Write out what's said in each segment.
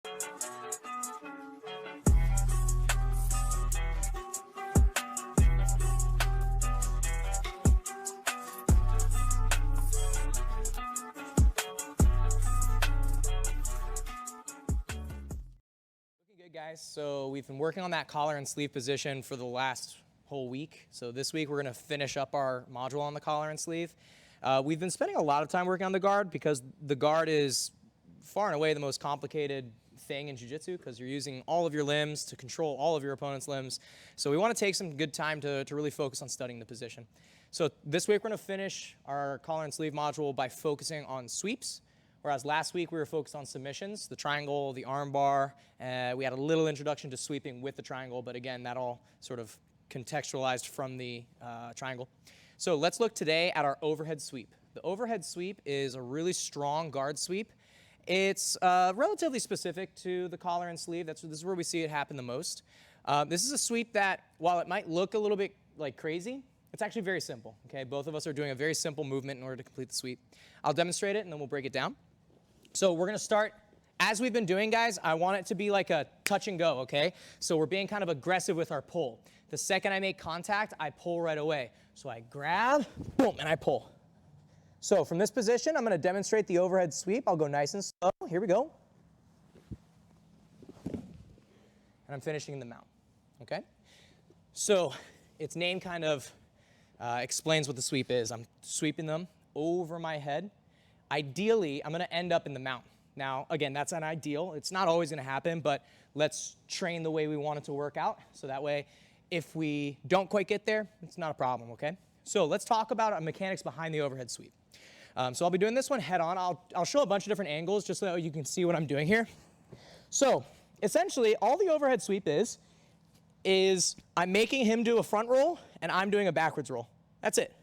Good, guys. So we've been working on that collar and sleeve position for the last whole week. So this week we're going to finish up our module on the collar and sleeve. We've been spending a lot of time working on the guard because the guard is far and away the most complicated thing in Jiu Jitsu because you're using all of your limbs to control all of your opponent's limbs. So we want to take some good time to really focus on studying the position. So this week we're going to finish our collar and sleeve module by focusing on sweeps. Whereas last week we were focused on submissions, the triangle, the arm bar. We had a little introduction to sweeping with the triangle, but again, that all sort of contextualized from the triangle. So let's look today at our overhead sweep. The overhead sweep is a really strong guard sweep. It's relatively specific to the collar and sleeve. This is where we see it happen the most. This is a sweep that, while it might look a little bit like crazy, it's actually very simple. Okay, both of us are doing a very simple movement in order to complete the sweep. I'll demonstrate it and then we'll break it down. So we're going to start, as we've been doing, guys, I want it to be like a touch and go, okay? So we're being kind of aggressive with our pull. The second I make contact, I pull right away. So I grab, boom, and I pull. So from this position, I'm going to demonstrate the overhead sweep. I'll go nice and slow. Here we go. And I'm finishing in the mount, okay? So its name kind of explains what the sweep is. I'm sweeping them over my head. Ideally, I'm going to end up in the mount. Now, again, that's an ideal. It's not always going to happen, but let's train the way we want it to work out. So that way, if we don't quite get there, it's not a problem, okay? So let's talk about mechanics behind the overhead sweep. So I'll be doing this one head on. I'll show a bunch of different angles just so you can see what I'm doing here. So essentially, all the overhead sweep is I'm making him do a front roll and I'm doing a backwards roll. That's it.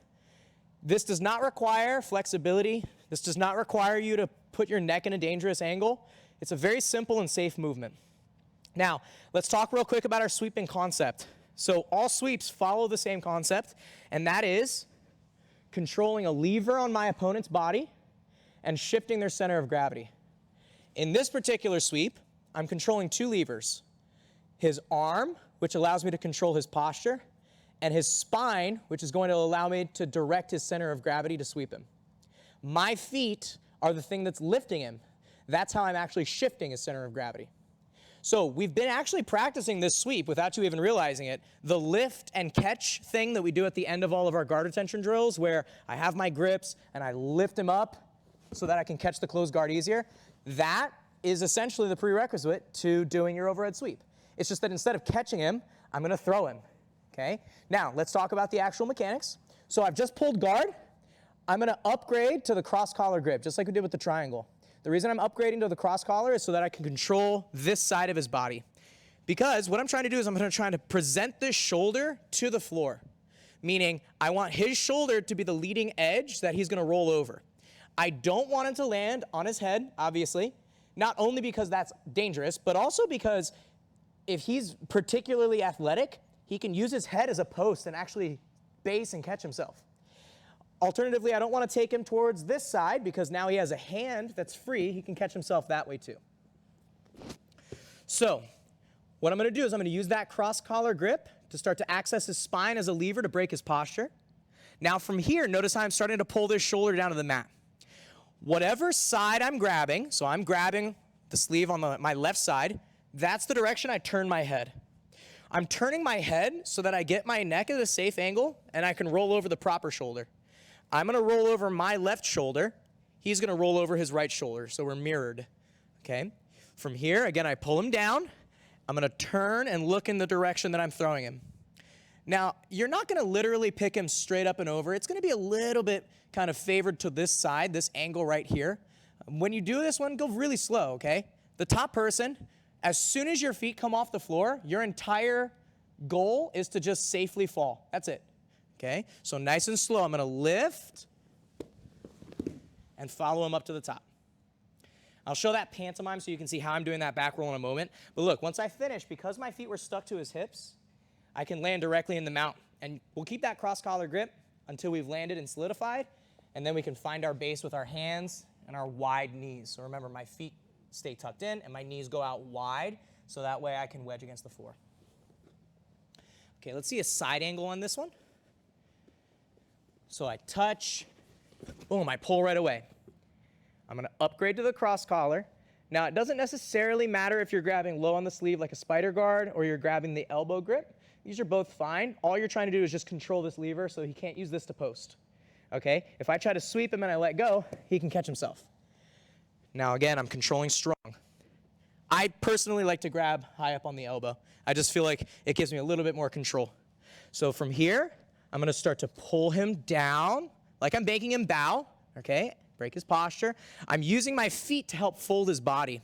This does not require flexibility. This does not require you to put your neck in a dangerous angle. It's a very simple and safe movement. Now, let's talk real quick about our sweeping concept. So all sweeps follow the same concept, and that is controlling a lever on my opponent's body and shifting their center of gravity. In this particular sweep, I'm controlling two levers. His arm, which allows me to control his posture, and his spine, which is going to allow me to direct his center of gravity to sweep him. My feet are the thing that's lifting him. That's how I'm actually shifting his center of gravity. So we've been actually practicing this sweep without you even realizing it. The lift and catch thing that we do at the end of all of our guard retention drills, where I have my grips and I lift him up so that I can catch the closed guard easier, that is essentially the prerequisite to doing your overhead sweep. It's just that instead of catching him, I'm going to throw him. Okay? Now, let's talk about the actual mechanics. So I've just pulled guard. I'm going to upgrade to the cross-collar grip, just like we did with the triangle. The reason I'm upgrading to the cross-collar is so that I can control this side of his body. Because what I'm trying to do is I'm going to try to present this shoulder to the floor, meaning I want his shoulder to be the leading edge that he's going to roll over. I don't want him to land on his head, obviously, not only because that's dangerous, but also because if he's particularly athletic, he can use his head as a post and actually base and catch himself. Alternatively, I don't want to take him towards this side because now he has a hand that's free. He can catch himself that way too. So what I'm going to do is I'm going to use that cross-collar grip to start to access his spine as a lever to break his posture. Now from here, notice how I'm starting to pull this shoulder down to the mat. Whatever side I'm grabbing, so I'm grabbing the sleeve on my left side, that's the direction I turn my head. I'm turning my head so that I get my neck at a safe angle and I can roll over the proper shoulder. I'm going to roll over my left shoulder. He's going to roll over his right shoulder, so we're mirrored. Okay? From here, again, I pull him down. I'm going to turn and look in the direction that I'm throwing him. Now, you're not going to literally pick him straight up and over. It's going to be a little bit kind of favored to this side, this angle right here. When you do this one, go really slow, okay? The top person, as soon as your feet come off the floor, your entire goal is to just safely fall. That's it. Okay, so nice and slow. I'm going to lift and follow him up to the top. I'll show that pantomime so you can see how I'm doing that back roll in a moment. But look, once I finish, because my feet were stuck to his hips, I can land directly in the mount. And we'll keep that cross-collar grip until we've landed and solidified, and then we can find our base with our hands and our wide knees. So remember, my feet stay tucked in and my knees go out wide so that way I can wedge against the floor. Okay, let's see a side angle on this one. So I touch, boom, I pull right away. I'm gonna upgrade to the cross collar. Now, it doesn't necessarily matter if you're grabbing low on the sleeve like a spider guard or you're grabbing the elbow grip. These are both fine. All you're trying to do is just control this lever so he can't use this to post. Okay? If I try to sweep him and I let go, he can catch himself. Now, again, I'm controlling strong. I personally like to grab high up on the elbow. I just feel like it gives me a little bit more control. So from here, I'm going to start to pull him down like I'm making him bow. Okay? Break his posture. I'm using my feet to help fold his body.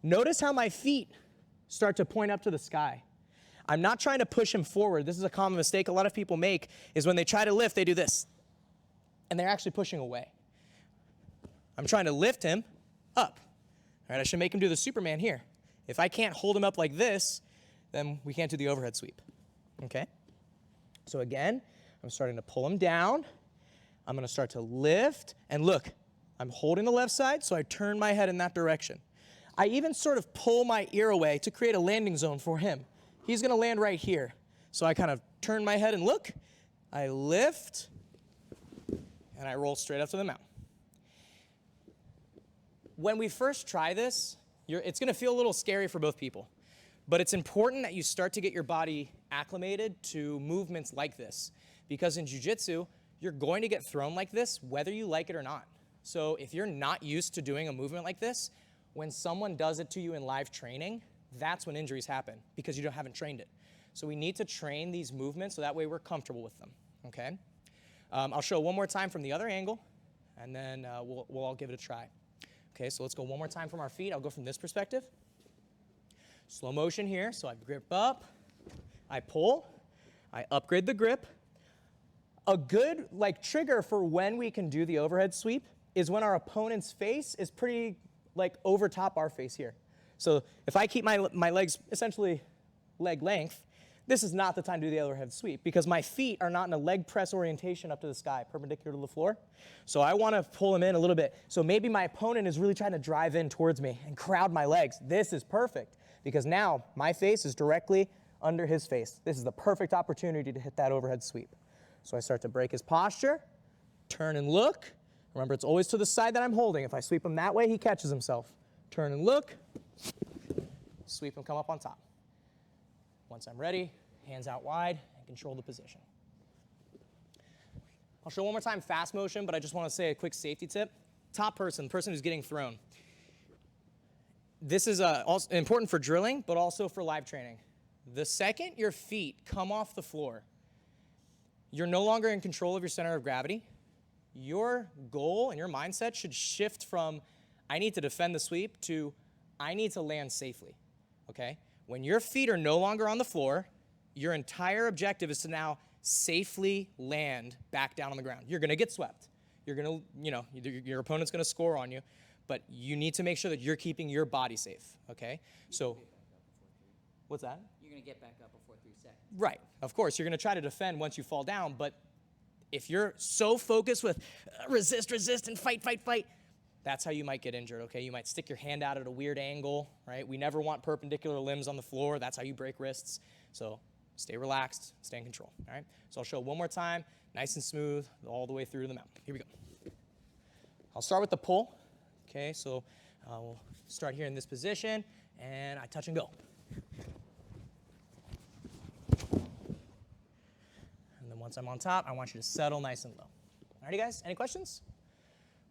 Notice how my feet start to point up to the sky. I'm not trying to push him forward. This is a common mistake a lot of people make, is when they try to lift, they do this. And they're actually pushing away. I'm trying to lift him up. All right, I should make him do the Superman here. If I can't hold him up like this, then we can't do the overhead sweep. Okay? So again, I'm starting to pull him down. I'm going to start to lift. And look, I'm holding the left side, so I turn my head in that direction. I even sort of pull my ear away to create a landing zone for him. He's going to land right here. So I kind of turn my head and look. I lift, and I roll straight up to the mount. When we first try this, it's going to feel a little scary for both people. But it's important that you start to get your body acclimated to movements like this. Because in Jiu Jitsu, you're going to get thrown like this whether you like it or not. So if you're not used to doing a movement like this, when someone does it to you in live training, that's when injuries happen because you haven't trained it. So we need to train these movements so that way we're comfortable with them, okay? I'll show one more time from the other angle, and then we'll all give it a try. Okay, so let's go one more time from our feet. I'll go from this perspective. Slow motion here, so I grip up, I pull, I upgrade the grip. A good trigger for when we can do the overhead sweep is when our opponent's face is pretty over top our face here. So if I keep my legs essentially leg length, this is not the time to do the overhead sweep because my feet are not in a leg press orientation up to the sky, perpendicular to the floor. So I want to pull them in a little bit. So maybe my opponent is really trying to drive in towards me and crowd my legs. This is perfect because now my face is directly under his face. This is the perfect opportunity to hit that overhead sweep. So I start to break his posture, turn and look. Remember, it's always to the side that I'm holding. If I sweep him that way, he catches himself. Turn and look, sweep him, come up on top. Once I'm ready, hands out wide and control the position. I'll show one more time fast motion, but I just want to say a quick safety tip. Top person, the person who's getting thrown. This is also important for drilling, but also for live training. The second your feet come off the floor, you're no longer in control of your center of gravity. Your goal and your mindset should shift from, I need to defend the sweep, to, I need to land safely, okay? When your feet are no longer on the floor, your entire objective is to now safely land back down on the ground. You're gonna get swept. You're gonna, your opponent's gonna score on you, but you need to make sure that you're keeping your body safe, okay? So, what's that? You're gonna get back up before 3 seconds. Right, of course, you're gonna try to defend once you fall down, but if you're so focused with resist, and fight, that's how you might get injured, okay? You might stick your hand out at a weird angle, right? We never want perpendicular limbs on the floor. That's how you break wrists. So stay relaxed, stay in control, all right? So I'll show one more time, nice and smooth, all the way through to the mount. Here we go. I'll start with the pull, okay? So we'll start here in this position, and I touch and go. And then once I'm on top, I want you to settle nice and low. All righty, guys, any questions?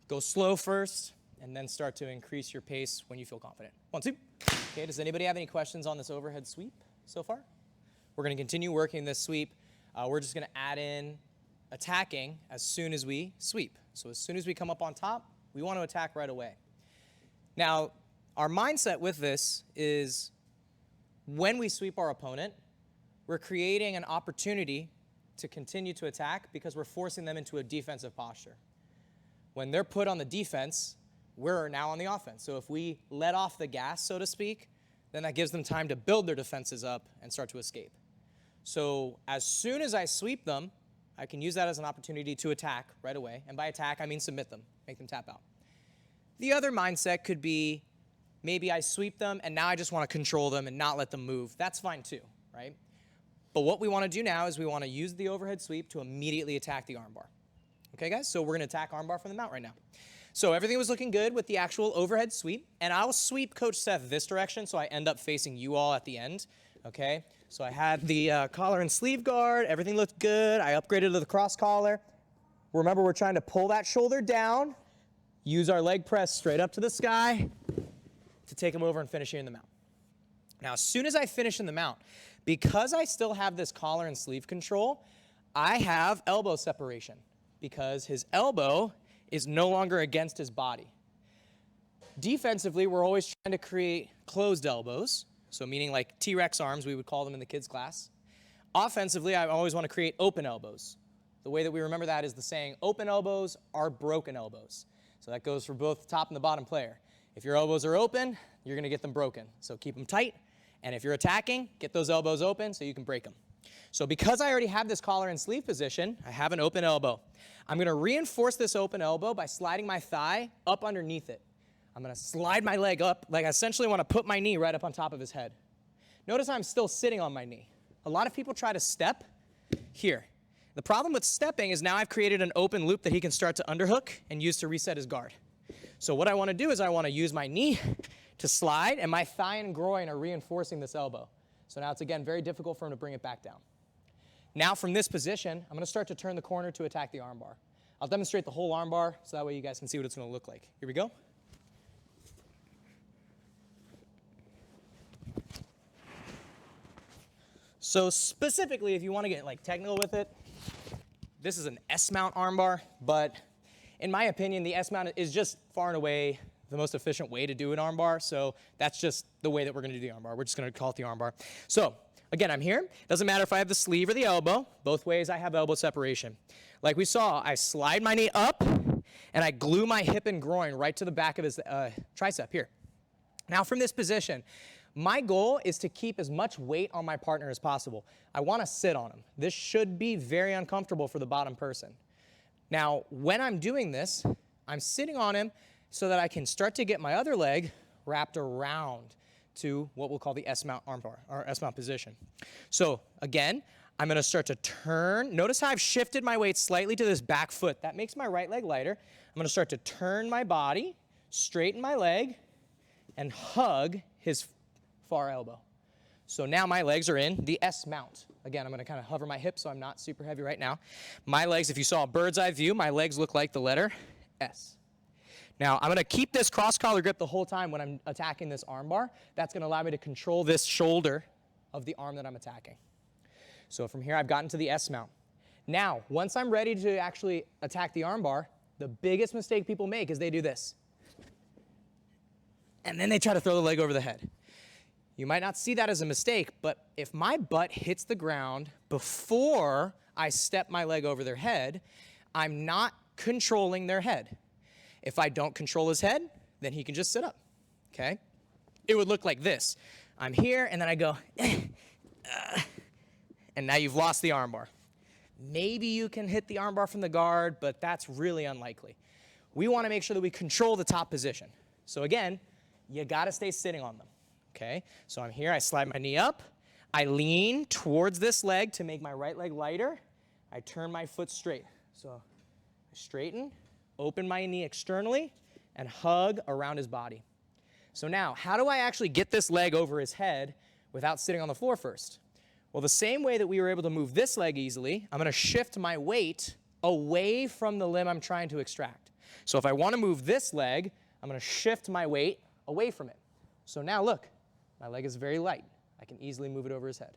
Go slow first, and then start to increase your pace when you feel confident. 1, 2. Okay, does anybody have any questions on this overhead sweep so far? We're gonna continue working this sweep. We're just gonna add in attacking as soon as we sweep. So as soon as we come up on top, we want to attack right away. Now, our mindset with this is when we sweep our opponent, we're creating an opportunity to continue to attack because we're forcing them into a defensive posture. When they're put on the defense, we're now on the offense. So if we let off the gas, so to speak, then that gives them time to build their defenses up and start to escape. So as soon as I sweep them, I can use that as an opportunity to attack right away. And by attack, I mean submit them, make them tap out. The other mindset could be, maybe I sweep them and now I just want to control them and not let them move. That's fine too, right? But what we want to do now is we want to use the overhead sweep to immediately attack the armbar. Okay, guys? So we're going to attack armbar from the mount right now. So everything was looking good with the actual overhead sweep, and I'll sweep Coach Seth this direction so I end up facing you all at the end, okay? So I had the collar and sleeve guard. Everything looked good. I upgraded to the cross collar. Remember, we're trying to pull that shoulder down, use our leg press straight up to the sky to take him over and finish in the mount. Now, as soon as I finish in the mount, because I still have this collar and sleeve control, I have elbow separation because his elbow is no longer against his body. Defensively, we're always trying to create closed elbows, so meaning like T-Rex arms, we would call them in the kids' class. Offensively, I always want to create open elbows. The way that we remember that is the saying, open elbows are broken elbows. So that goes for both the top and the bottom player. If your elbows are open, you're going to get them broken. So keep them tight, and if you're attacking, get those elbows open so you can break them. So because I already have this collar and sleeve position, I have an open elbow. I'm going to reinforce this open elbow by sliding my thigh up underneath it. I'm going to slide my leg up, like I essentially want to put my knee right up on top of his head. Notice I'm still sitting on my knee. A lot of people try to step here. The problem with stepping is now I've created an open loop that he can start to underhook and use to reset his guard. So what I want to do is I want to use my knee to slide, and my thigh and groin are reinforcing this elbow. So now it's, again, very difficult for him to bring it back down. Now from this position, I'm going to start to turn the corner to attack the armbar. I'll demonstrate the whole armbar so that way you guys can see what it's going to look like. Here we go. So specifically, if you want to get like technical with it, this is an S-mount armbar, but in my opinion, the S-mount is just far and away the most efficient way to do an armbar, so that's just the way that we're going to do the armbar. We're just going to call it the armbar. So again, I'm here. Doesn't matter if I have the sleeve or the elbow. Both ways I have elbow separation. Like we saw, I slide my knee up, and I glue my hip and groin right to the back of his tricep here. Now from this position, my goal is to keep as much weight on my partner as possible. I want to sit on him. This should be very uncomfortable for the bottom person. Now, when I'm doing this, I'm sitting on him so that I can start to get my other leg wrapped around to what we'll call the S-mount armbar, or S-mount position. So again, I'm going to start to turn. Notice how I've shifted my weight slightly to this back foot. That makes my right leg lighter. I'm going to start to turn my body, straighten my leg, and hug his far elbow. So now my legs are in the S-mount. Again, I'm going to kind of hover my hips so I'm not super heavy right now. My legs, if you saw a bird's eye view, my legs look like the letter S. Now, I'm going to keep this cross-collar grip the whole time when I'm attacking this armbar. That's going to allow me to control this shoulder of the arm that I'm attacking. So from here, I've gotten to the S-mount. Now, once I'm ready to actually attack the armbar, the biggest mistake people make is they do this. And then they try to throw the leg over the head. You might not see that as a mistake, but if my butt hits the ground before I step my leg over their head, I'm not controlling their head. If I don't control his head, then he can just sit up, okay? It would look like this. I'm here, and then I go, and now you've lost the armbar. Maybe you can hit the armbar from the guard, but that's really unlikely. We want to make sure that we control the top position. So again, you got to stay sitting on them, okay? So I'm here, I slide my knee up, I lean towards this leg to make my right leg lighter, I turn my foot straight. So I straighten, open my knee externally, and hug around his body. So now, how do I actually get this leg over his head without sitting on the floor first? Well, the same way that we were able to move this leg easily, I'm going to shift my weight away from the limb I'm trying to extract. So if I want to move this leg, I'm going to shift my weight away from it. So now look, my leg is very light. I can easily move it over his head.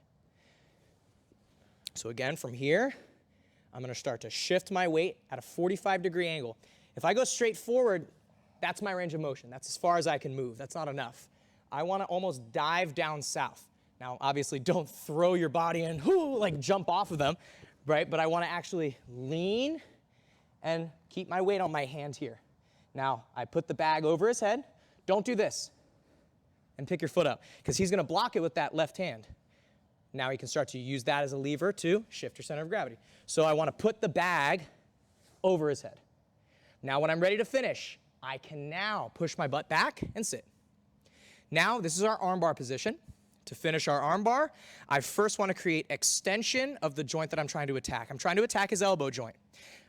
So again, from here, I'm going to start to shift my weight at a 45-degree angle. If I go straight forward, that's my range of motion. That's as far as I can move. That's not enough. I want to almost dive down south. Now, obviously, don't throw your body in, like jump off of them, right? But I want to actually lean and keep my weight on my hand here. Now, I put the bag over his head. Don't do this. And pick your foot up, because he's going to block it with that left hand. Now he can start to use that as a lever to shift your center of gravity. So I want to put the bag over his head. Now when I'm ready to finish, I can now push my butt back and sit. Now, this is our armbar position. To finish our armbar, I first want to create extension of the joint that I'm trying to attack. I'm trying to attack his elbow joint.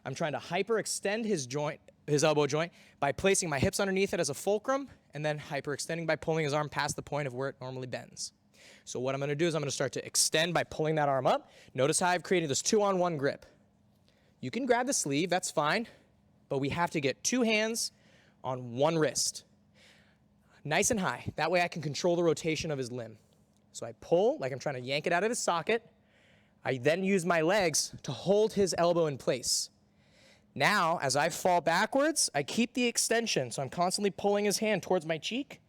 I'm trying to hyperextend his elbow joint by placing my hips underneath it as a fulcrum and then hyperextending by pulling his arm past the point of where it normally bends. So what I'm going to do is I'm going to start to extend by pulling that arm up. Notice how I've created this 2-on-1 grip. You can grab the sleeve, that's fine, but we have to get 2 hands on 1 wrist. Nice and high. That way I can control the rotation of his limb. So I pull, like I'm trying to yank it out of his socket. I then use my legs to hold his elbow in place. Now, as I fall backwards, I keep the extension, so I'm constantly pulling his hand towards my cheek,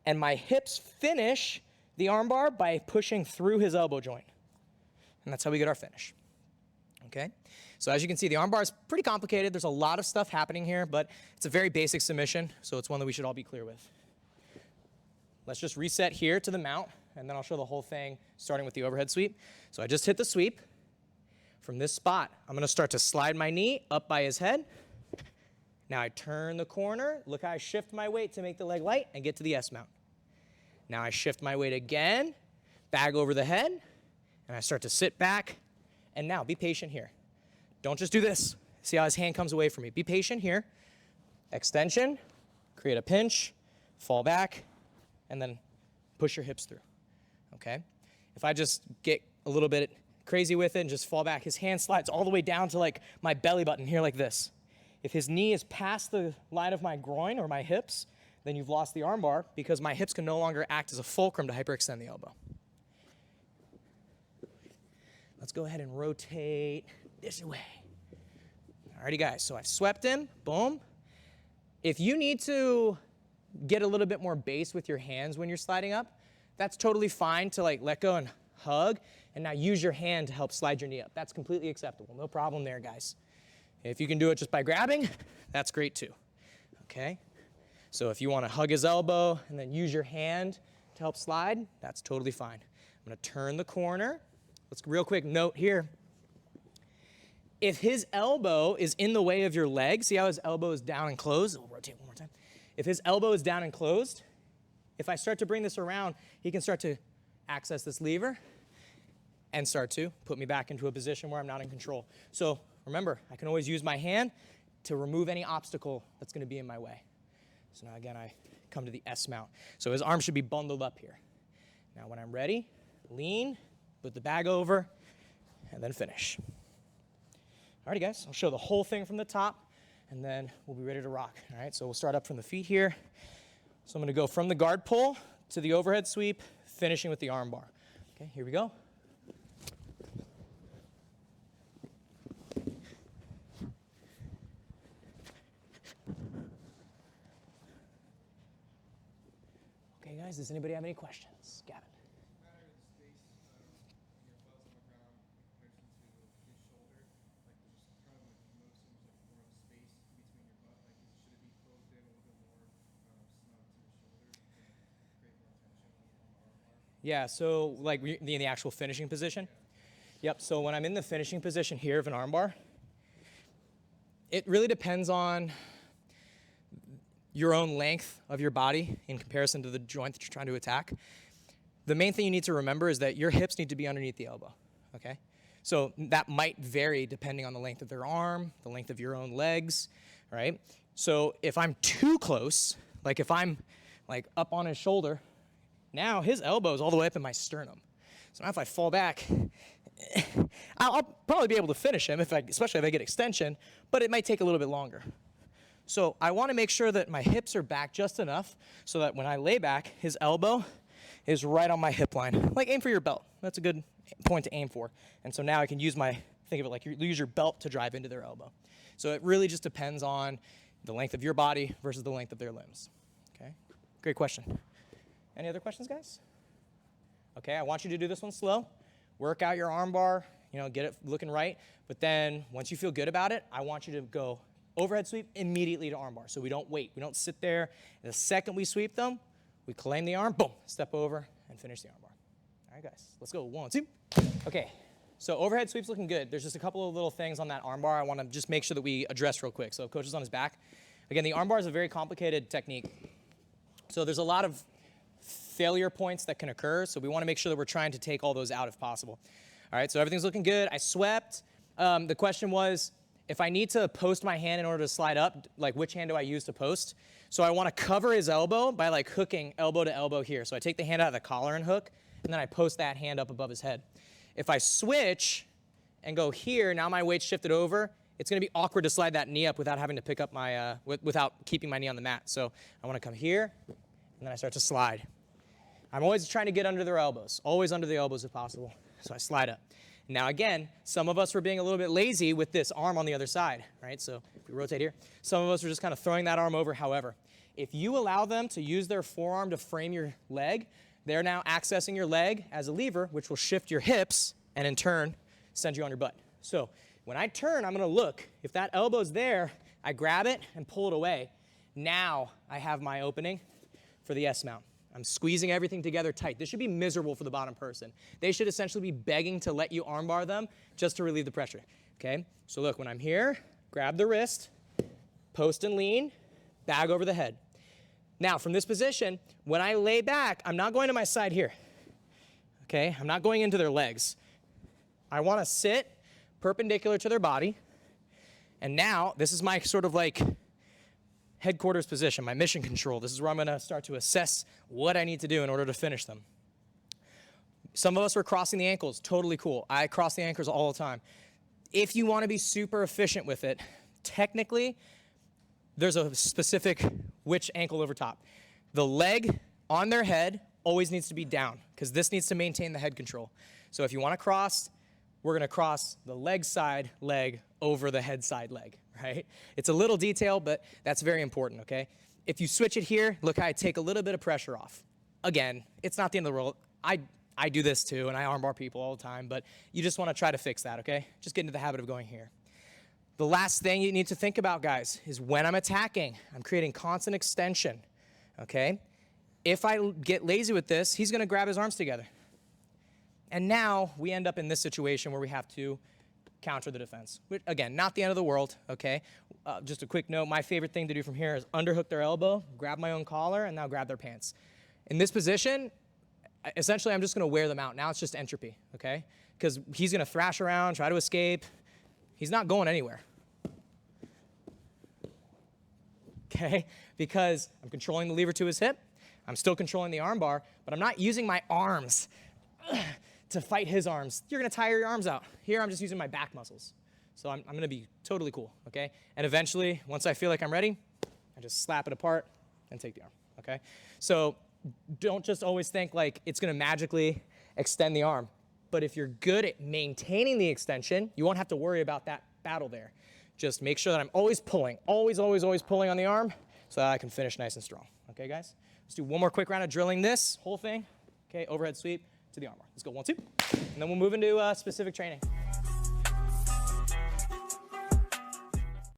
and my hips finish the armbar by pushing through his elbow joint. And that's how we get our finish. Okay? So as you can see, the armbar is pretty complicated. There's a lot of stuff happening here, but it's a very basic submission, so it's one that we should all be clear with. Let's just reset here to the mount, and then I'll show the whole thing starting with the overhead sweep. So I just hit the sweep. From this spot, I'm going to start to slide my knee up by his head. Now I turn the corner. Look how I shift my weight to make the leg light and get to the S mount. Now I shift my weight again, bag over the head, and I start to sit back. And now be patient here. Don't just do this. See how his hand comes away from me. Be patient here. Extension, create a pinch, fall back, and then push your hips through, okay? If I just get a little bit crazy with it and just fall back, his hand slides all the way down to like my belly button here like this. If his knee is past the line of my groin or my hips, then you've lost the armbar because my hips can no longer act as a fulcrum to hyperextend the elbow. Let's go ahead and rotate this way. Alrighty guys, so I've swept him, boom. If you need to get a little bit more base with your hands when you're sliding up, that's totally fine to like let go and hug, and now use your hand to help slide your knee up. That's completely acceptable, no problem there, guys. If you can do it just by grabbing, that's great too, okay? So if you want to hug his elbow and then use your hand to help slide, that's totally fine. I'm gonna turn the corner. Let's real quick note here. If his elbow is in the way of your leg, see how his elbow is down and closed? We'll rotate one more time. If his elbow is down and closed, if I start to bring this around, he can start to access this lever and start to put me back into a position where I'm not in control. So remember, I can always use my hand to remove any obstacle that's gonna be in my way. So now again, I come to the S mount. So his arm should be bundled up here. Now when I'm ready, lean, put the bag over, and then finish. Alrighty guys, I'll show the whole thing from the top, and then we'll be ready to rock. All right, so we'll start up from the feet here. So I'm gonna go from the guard pull to the overhead sweep, finishing with the arm bar. Okay, here we go. Okay guys, does anybody have any questions? Gavin. Yeah, so like in the actual finishing position? Yep, so when I'm in the finishing position here of an armbar, it really depends on your own length of your body in comparison to the joint that you're trying to attack. The main thing you need to remember is that your hips need to be underneath the elbow, okay? So that might vary depending on the length of their arm, the length of your own legs, right? So if I'm too close, like if I'm like up on his shoulder, now his elbow is all the way up in my sternum. So now if I fall back, I'll probably be able to finish him, especially if I get extension, but it might take a little bit longer. So I want to make sure that my hips are back just enough so that when I lay back, his elbow is right on my hip line. Like aim for your belt. That's a good point to aim for. And so now I can use think of it like you use your belt to drive into their elbow. So it really just depends on the length of your body versus the length of their limbs. Okay, great question. Any other questions, guys? Okay, I want you to do this one slow. Work out your arm bar, get it looking right. But then once you feel good about it, I want you to go overhead sweep immediately to arm bar. So we don't wait. We don't sit there. The second we sweep them, we claim the arm, boom, step over and finish the arm bar. All right, guys, let's go. 1, 2. Okay, so overhead sweep's looking good. There's just a couple of little things on that arm bar I want to just make sure that we address real quick. So coach is on his back. Again, the arm bar is a very complicated technique. So there's a lot of failure points that can occur. So we want to make sure that we're trying to take all those out if possible. All right, so everything's looking good. I swept. The question was, if I need to post my hand in order to slide up, like which hand do I use to post? So I want to cover his elbow by like hooking elbow to elbow here. So I take the hand out of the collar and hook, and then I post that hand up above his head. If I switch and go here, now my weight's shifted over, it's going to be awkward to slide that knee up without having to pick up my, without keeping my knee on the mat. So I want to come here, and then I start to slide. I'm always trying to get under their elbows, always under the elbows if possible. So I slide up. Now again, some of us were being a little bit lazy with this arm on the other side, right? So if we rotate here, some of us are just kind of throwing that arm over. However, if you allow them to use their forearm to frame your leg, they're now accessing your leg as a lever, which will shift your hips and in turn send you on your butt. So when I turn, I'm going to look. If that elbow's there, I grab it and pull it away. Now I have my opening for the S mount. I'm squeezing everything together tight. This should be miserable for the bottom person. They should essentially be begging to let you armbar them just to relieve the pressure, okay? So look, when I'm here, grab the wrist, post and lean, bag over the head. Now, from this position, when I lay back, I'm not going to my side here, okay? I'm not going into their legs. I want to sit perpendicular to their body, and now this is my sort of like headquarters position, my mission control. This is where I'm going to start to assess what I need to do in order to finish them. Some of us were crossing the ankles. Totally cool. I cross the ankles all the time. If you want to be super efficient with it, technically, there's a specific which ankle over top. The leg on their head always needs to be down because this needs to maintain the head control. So if you want to cross, we're going to cross the leg side leg over the head side leg, right? It's a little detail, but that's very important, okay? If you switch it here, look how I take a little bit of pressure off. Again, it's not the end of the world. I do this too, and I armbar people all the time, but you just want to try to fix that, okay? Just get into the habit of going here. The last thing you need to think about, guys, is when I'm attacking, I'm creating constant extension, okay? If I get lazy with this, he's going to grab his arms together. And now we end up in this situation where we have to counter the defense. Which, again, not the end of the world, okay? Just a quick note, my favorite thing to do from here is underhook their elbow, grab my own collar, and now grab their pants. In this position, essentially I'm just going to wear them out. Now it's just entropy, okay? Because he's going to thrash around, try to escape. He's not going anywhere, okay? Because I'm controlling the lever to his hip. I'm still controlling the arm bar, but I'm not using my arms to fight his arms. You're going to tire your arms out. Here, I'm just using my back muscles. So I'm going to be totally cool, okay? And eventually, once I feel like I'm ready, I just slap it apart and take the arm, okay? So don't just always think like it's going to magically extend the arm. But if you're good at maintaining the extension, you won't have to worry about that battle there. Just make sure that I'm always pulling, always pulling on the arm so that I can finish nice and strong. Okay, guys? Let's do one more quick round of drilling this whole thing. Okay, overhead sweep to the armbar. Let's go 1, 2. And then we'll move into specific training.